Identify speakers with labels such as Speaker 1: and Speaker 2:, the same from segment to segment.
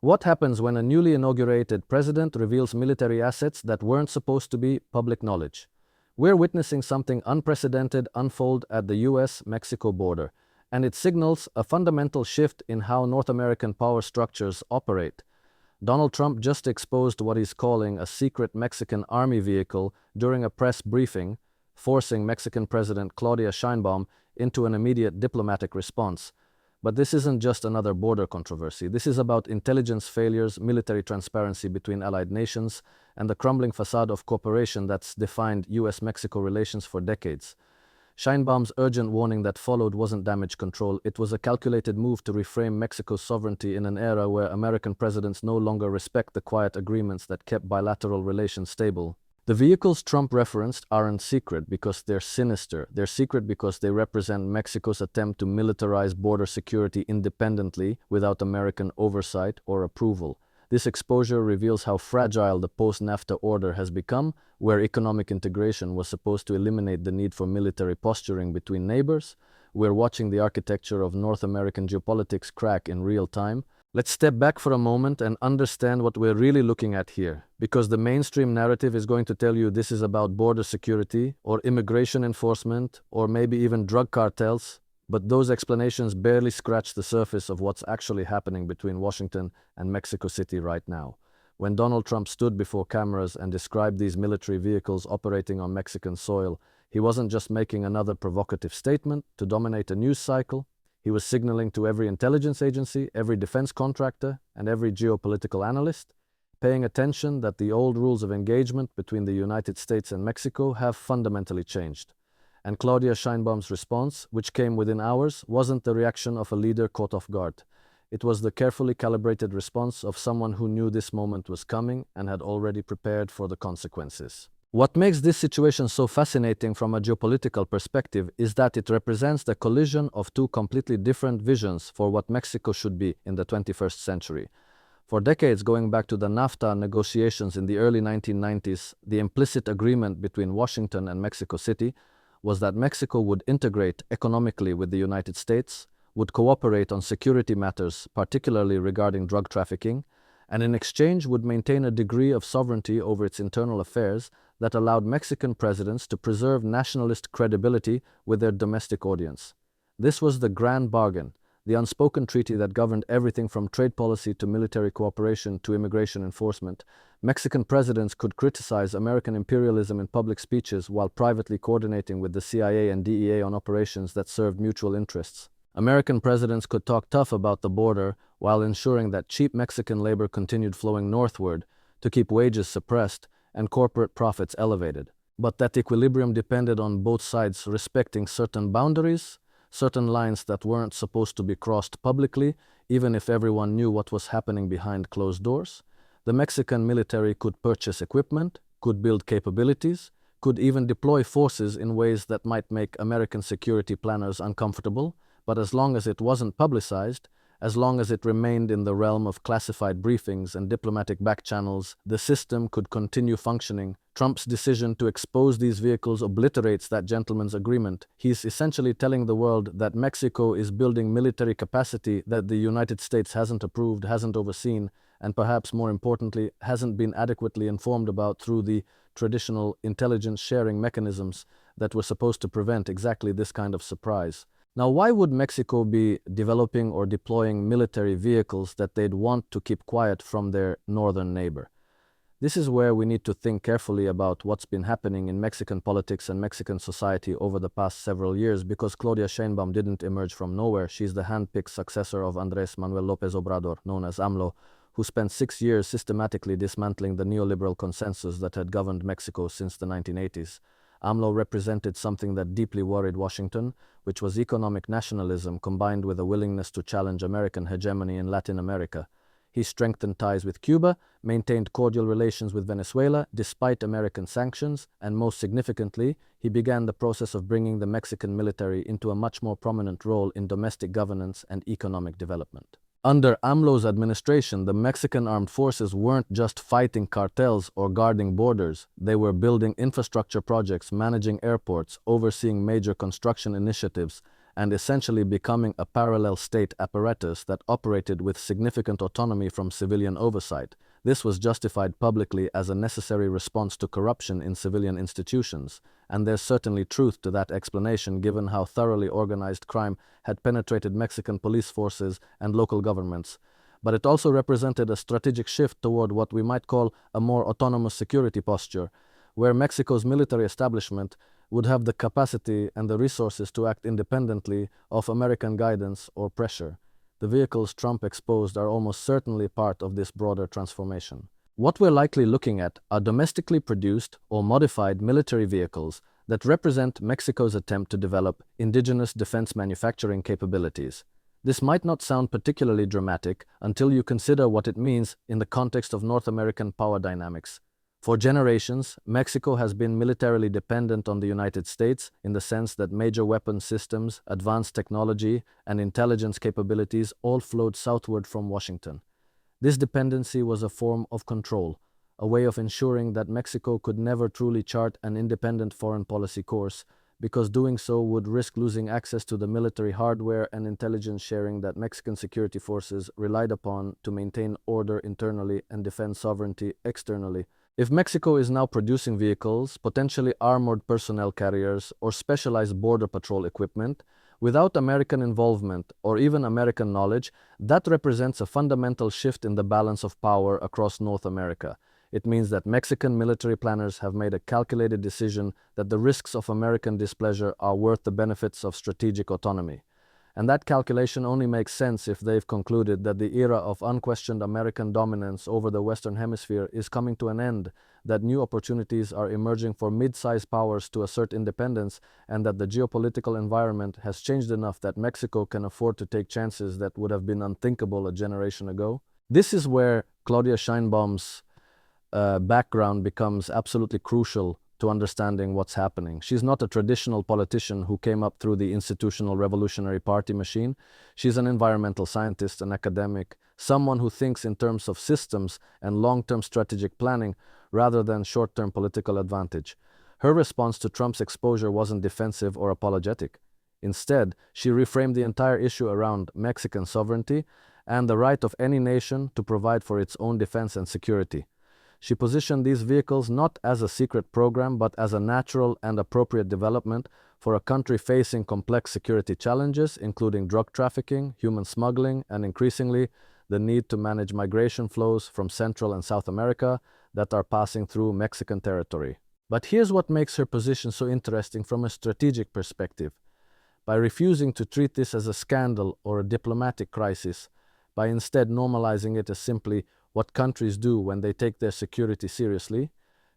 Speaker 1: What happens when a newly inaugurated president reveals military assets that weren't supposed to be public knowledge? We're witnessing something unprecedented unfold at the US-Mexico border, and it signals a fundamental shift in how North American power structures operate. Donald Trump just exposed what he's calling a secret Mexican army vehicle during a press briefing, forcing Mexican President Claudia Sheinbaum into an immediate diplomatic response. But this isn't just another border controversy. This is about intelligence failures, military transparency between allied nations, and the crumbling facade of cooperation that's defined US-Mexico relations for decades. Sheinbaum's urgent warning that followed wasn't damage control. It was a calculated move to reframe Mexico's sovereignty in an era where American presidents no longer respect the quiet agreements that kept bilateral relations stable. The vehicles Trump referenced aren't secret because they're sinister. They're secret because they represent Mexico's attempt to militarize border security independently without American oversight or approval. This exposure reveals how fragile the post-NAFTA order has become, where economic integration was supposed to eliminate the need for military posturing between neighbors. We're watching the architecture of North American geopolitics crack in real time. Let's step back for a moment and understand what we're really looking at here, because the mainstream narrative is going to tell you this is about border security, or immigration enforcement, or maybe even drug cartels, but those explanations barely scratch the surface of what's actually happening between Washington and Mexico City right now. When Donald Trump stood before cameras and described these military vehicles operating on Mexican soil, he wasn't just making another provocative statement to dominate a news cycle. He was signaling to every intelligence agency, every defense contractor, and every geopolitical analyst, paying attention that the old rules of engagement between the United States and Mexico have fundamentally changed. And Claudia Sheinbaum's response, which came within hours, wasn't the reaction of a leader caught off guard. It was the carefully calibrated response of someone who knew this moment was coming and had already prepared for the consequences. What makes this situation so fascinating from a geopolitical perspective is that it represents the collision of two completely different visions for what Mexico should be in the 21st century. For decades, going back to the NAFTA negotiations in the early 1990s, the implicit agreement between Washington and Mexico City was that Mexico would integrate economically with the United States, would cooperate on security matters, particularly regarding drug trafficking, and in exchange would maintain a degree of sovereignty over its internal affairs that allowed Mexican presidents to preserve nationalist credibility with their domestic audience. This was the grand bargain, the unspoken treaty that governed everything from trade policy to military cooperation to immigration enforcement. Mexican presidents could criticize American imperialism in public speeches while privately coordinating with the CIA and DEA on operations that served mutual interests. American presidents could talk tough about the border while ensuring that cheap Mexican labor continued flowing northward to keep wages suppressed and corporate profits elevated. But that equilibrium depended on both sides respecting certain boundaries, certain lines that weren't supposed to be crossed publicly, even if everyone knew what was happening behind closed doors. The Mexican military could purchase equipment, could build capabilities, could even deploy forces in ways that might make American security planners uncomfortable, but as long as it wasn't publicized, as long as it remained in the realm of classified briefings and diplomatic backchannels, the system could continue functioning. Trump's decision to expose these vehicles obliterates that gentleman's agreement. He's essentially telling the world that Mexico is building military capacity that the United States hasn't approved, hasn't overseen, and perhaps more importantly, hasn't been adequately informed about through the traditional intelligence sharing mechanisms that were supposed to prevent exactly this kind of surprise. Now, why would Mexico be developing or deploying military vehicles that they'd want to keep quiet from their northern neighbor? This is where we need to think carefully about what's been happening in Mexican politics and Mexican society over the past several years, because Claudia Sheinbaum didn't emerge from nowhere. She's the hand-picked successor of Andrés Manuel López Obrador, known as AMLO, who spent 6 years systematically dismantling the neoliberal consensus that had governed Mexico since the 1980s. AMLO represented something that deeply worried Washington, which was economic nationalism combined with a willingness to challenge American hegemony in Latin America. He strengthened ties with Cuba, maintained cordial relations with Venezuela despite American sanctions, and most significantly, he began the process of bringing the Mexican military into a much more prominent role in domestic governance and economic development. Under AMLO's administration, the Mexican armed forces weren't just fighting cartels or guarding borders. They were building infrastructure projects, managing airports, overseeing major construction initiatives, and essentially becoming a parallel state apparatus that operated with significant autonomy from civilian oversight. This was justified publicly as a necessary response to corruption in civilian institutions, and there's certainly truth to that explanation given how thoroughly organized crime had penetrated Mexican police forces and local governments. But it also represented a strategic shift toward what we might call a more autonomous security posture, where Mexico's military establishment would have the capacity and the resources to act independently of American guidance or pressure. The vehicles Trump exposed are almost certainly part of this broader transformation. What we're likely looking at are domestically produced or modified military vehicles that represent Mexico's attempt to develop indigenous defense manufacturing capabilities. This might not sound particularly dramatic until you consider what it means in the context of North American power dynamics. For generations, Mexico has been militarily dependent on the United States in the sense that major weapon systems, advanced technology, and intelligence capabilities all flowed southward from Washington. This dependency was a form of control, a way of ensuring that Mexico could never truly chart an independent foreign policy course, because doing so would risk losing access to the military hardware and intelligence sharing that Mexican security forces relied upon to maintain order internally and defend sovereignty externally. If Mexico is now producing vehicles, potentially armored personnel carriers, or specialized border patrol equipment, without American involvement or even American knowledge, that represents a fundamental shift in the balance of power across North America. It means that Mexican military planners have made a calculated decision that the risks of American displeasure are worth the benefits of strategic autonomy. And that calculation only makes sense if they've concluded that the era of unquestioned American dominance over the Western Hemisphere is coming to an end, that new opportunities are emerging for mid-sized powers to assert independence, and that the geopolitical environment has changed enough that Mexico can afford to take chances that would have been unthinkable a generation ago. This is where Claudia Sheinbaum's background becomes absolutely crucial to understanding what's happening. She's not a traditional politician who came up through the institutional revolutionary party machine. She's an environmental scientist, an academic, someone who thinks in terms of systems and long-term strategic planning rather than short-term political advantage. Her response to Trump's exposure wasn't defensive or apologetic. Instead, she reframed the entire issue around Mexican sovereignty and the right of any nation to provide for its own defense and security. She positioned these vehicles not as a secret program, but as a natural and appropriate development for a country facing complex security challenges, including drug trafficking, human smuggling, and increasingly, the need to manage migration flows from Central and South America that are passing through Mexican territory. But here's what makes her position so interesting from a strategic perspective. By refusing to treat this as a scandal or a diplomatic crisis, by instead normalizing it as simply what countries do when they take their security seriously,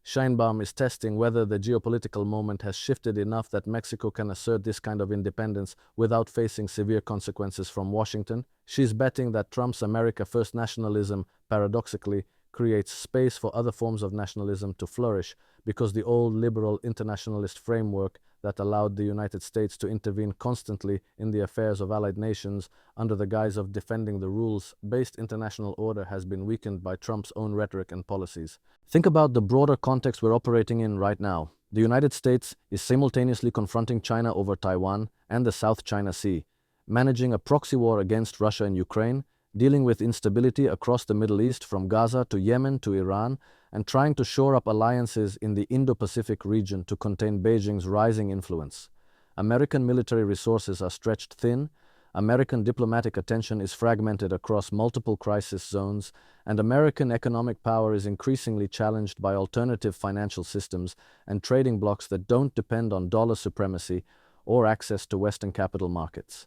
Speaker 1: Sheinbaum is testing whether the geopolitical moment has shifted enough that Mexico can assert this kind of independence without facing severe consequences from Washington. She's betting that Trump's America First nationalism, paradoxically, creates space for other forms of nationalism to flourish, because the old liberal internationalist framework that allowed the United States to intervene constantly in the affairs of allied nations under the guise of defending the rules-based international order has been weakened by Trump's own rhetoric and policies. Think about the broader context we're operating in right now. The United States is simultaneously confronting China over Taiwan and the South China Sea, managing a proxy war against Russia and Ukraine, dealing with instability across the Middle East from Gaza to Yemen to Iran, and trying to shore up alliances in the Indo-Pacific region to contain Beijing's rising influence. American military resources are stretched thin, American diplomatic attention is fragmented across multiple crisis zones, and American economic power is increasingly challenged by alternative financial systems and trading blocs that don't depend on dollar supremacy or access to Western capital markets.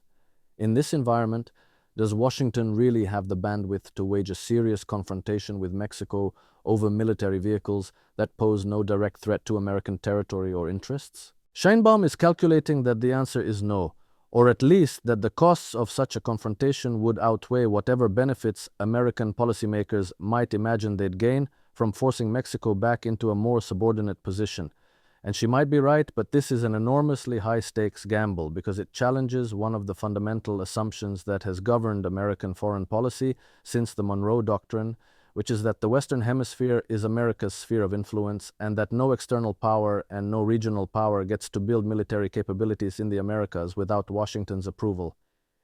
Speaker 1: In this environment, does Washington really have the bandwidth to wage a serious confrontation with Mexico over military vehicles that pose no direct threat to American territory or interests? Sheinbaum is calculating that the answer is no, or at least that the costs of such a confrontation would outweigh whatever benefits American policymakers might imagine they'd gain from forcing Mexico back into a more subordinate position. And she might be right, but this is an enormously high-stakes gamble because it challenges one of the fundamental assumptions that has governed American foreign policy since the Monroe Doctrine, which is that the Western Hemisphere is America's sphere of influence and that no external power and no regional power gets to build military capabilities in the Americas without Washington's approval.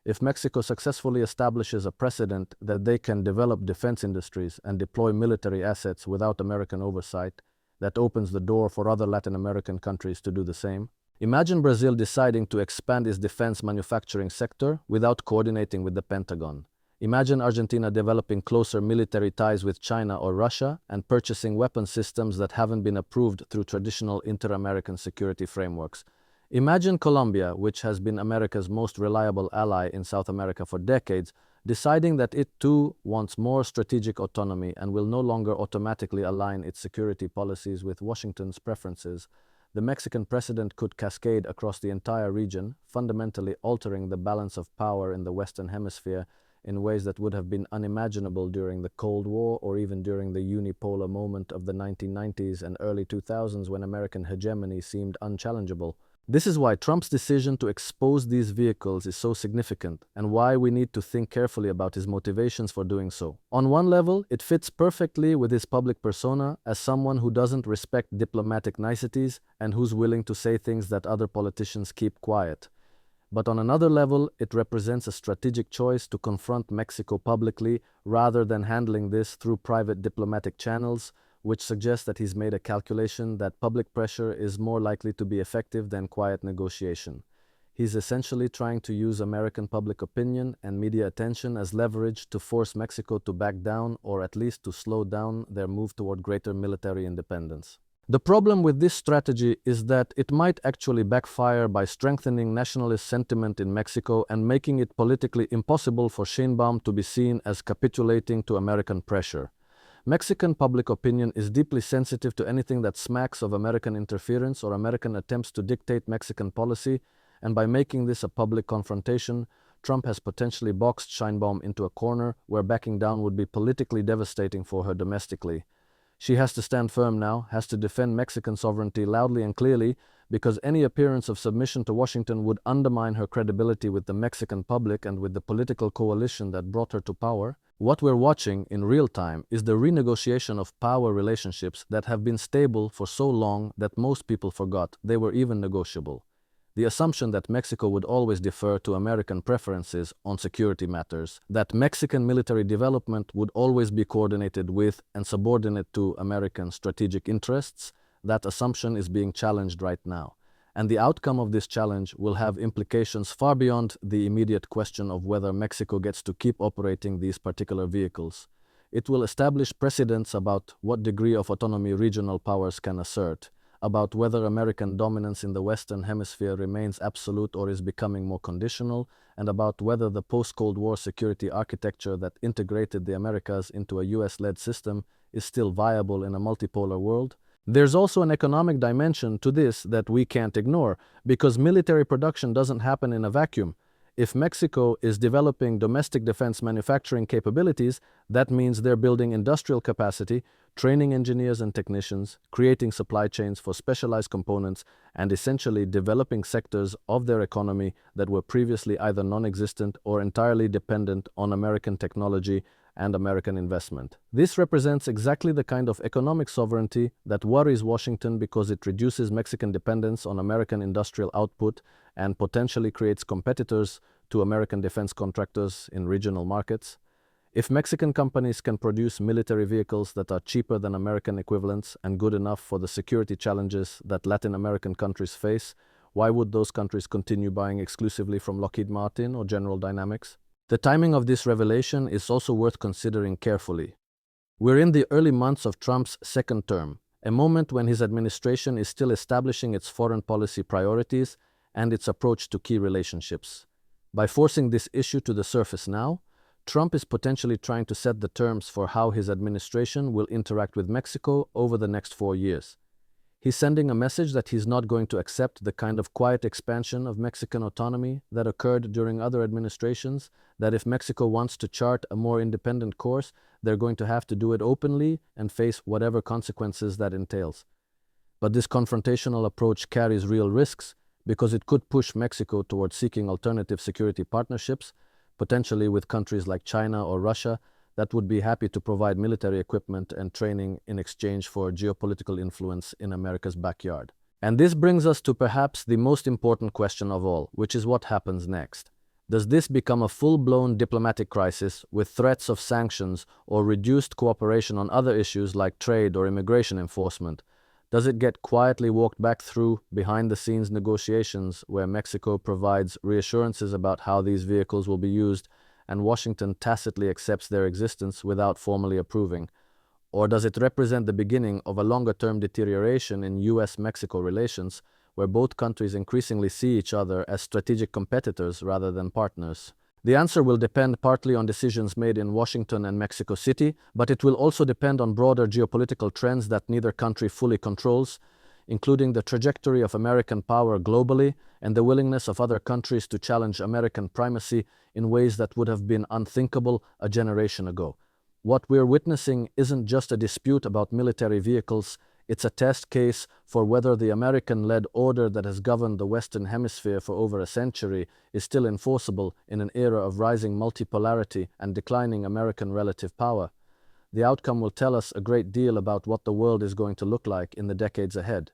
Speaker 1: If Mexico successfully establishes a precedent that they can develop defense industries and deploy military assets without American oversight, that opens the door for other Latin American countries to do the same. Imagine Brazil deciding to expand its defense manufacturing sector without coordinating with the Pentagon. Imagine Argentina developing closer military ties with China or Russia and purchasing weapon systems that haven't been approved through traditional inter-American security frameworks. Imagine Colombia, which has been America's most reliable ally in South America for decades, deciding that it too wants more strategic autonomy and will no longer automatically align its security policies with Washington's preferences. The Mexican precedent could cascade across the entire region, fundamentally altering the balance of power in the Western Hemisphere in ways that would have been unimaginable during the Cold War or even during the unipolar moment of the 1990s and early 2000s when American hegemony seemed unchallengeable. This is why Trump's decision to expose these vehicles is so significant and why we need to think carefully about his motivations for doing so. On one level, it fits perfectly with his public persona as someone who doesn't respect diplomatic niceties and who's willing to say things that other politicians keep quiet. But on another level, it represents a strategic choice to confront Mexico publicly rather than handling this through private diplomatic channels, which suggests that he's made a calculation that public pressure is more likely to be effective than quiet negotiation. He's essentially trying to use American public opinion and media attention as leverage to force Mexico to back down or at least to slow down their move toward greater military independence. The problem with this strategy is that it might actually backfire by strengthening nationalist sentiment in Mexico and making it politically impossible for Sheinbaum to be seen as capitulating to American pressure. Mexican public opinion is deeply sensitive to anything that smacks of American interference or American attempts to dictate Mexican policy, and by making this a public confrontation, Trump has potentially boxed Sheinbaum into a corner where backing down would be politically devastating for her domestically. She has to stand firm now, has to defend Mexican sovereignty loudly and clearly, because any appearance of submission to Washington would undermine her credibility with the Mexican public and with the political coalition that brought her to power. What we're watching in real time is the renegotiation of power relationships that have been stable for so long that most people forgot they were even negotiable. The assumption that Mexico would always defer to American preferences on security matters, that Mexican military development would always be coordinated with and subordinate to American strategic interests, that assumption is being challenged right now. And the outcome of this challenge will have implications far beyond the immediate question of whether Mexico gets to keep operating these particular vehicles. It will establish precedents about what degree of autonomy regional powers can assert, about whether American dominance in the Western Hemisphere remains absolute or is becoming more conditional, and about whether the post-Cold War security architecture that integrated the Americas into a US-led system is still viable in a multipolar world. There's also an economic dimension to this that we can't ignore, because military production doesn't happen in a vacuum. If Mexico is developing domestic defense manufacturing capabilities, that means they're building industrial capacity, training engineers and technicians, creating supply chains for specialized components, and essentially developing sectors of their economy that were previously either non-existent or entirely dependent on American technology and American investment. This represents exactly the kind of economic sovereignty that worries Washington because it reduces Mexican dependence on American industrial output and potentially creates competitors to American defense contractors in regional markets. If Mexican companies can produce military vehicles that are cheaper than American equivalents and good enough for the security challenges that Latin American countries face, why would those countries continue buying exclusively from Lockheed Martin or General Dynamics? The timing of this revelation is also worth considering carefully. We're in the early months of Trump's second term, a moment when his administration is still establishing its foreign policy priorities and its approach to key relationships. By forcing this issue to the surface now, Trump is potentially trying to set the terms for how his administration will interact with Mexico over the next 4 years. He's sending a message that he's not going to accept the kind of quiet expansion of Mexican autonomy that occurred during other administrations, that if Mexico wants to chart a more independent course, they're going to have to do it openly and face whatever consequences that entails. But this confrontational approach carries real risks because it could push Mexico towards seeking alternative security partnerships, potentially with countries like China or Russia, that would be happy to provide military equipment and training in exchange for geopolitical influence in America's backyard. And this brings us to perhaps the most important question of all, which is what happens next. Does this become a full-blown diplomatic crisis with threats of sanctions or reduced cooperation on other issues like trade or immigration enforcement? Does it get quietly walked back through behind-the-scenes negotiations where Mexico provides reassurances about how these vehicles will be used and Washington tacitly accepts their existence without formally approving? Or does it represent the beginning of a longer-term deterioration in US-Mexico relations, where both countries increasingly see each other as strategic competitors rather than partners? The answer will depend partly on decisions made in Washington and Mexico City, but it will also depend on broader geopolitical trends that neither country fully controls, including the trajectory of American power globally and the willingness of other countries to challenge American primacy in ways that would have been unthinkable a generation ago. What we're witnessing isn't just a dispute about military vehicles, it's a test case for whether the American-led order that has governed the Western Hemisphere for over a century is still enforceable in an era of rising multipolarity and declining American relative power. The outcome will tell us a great deal about what the world is going to look like in the decades ahead.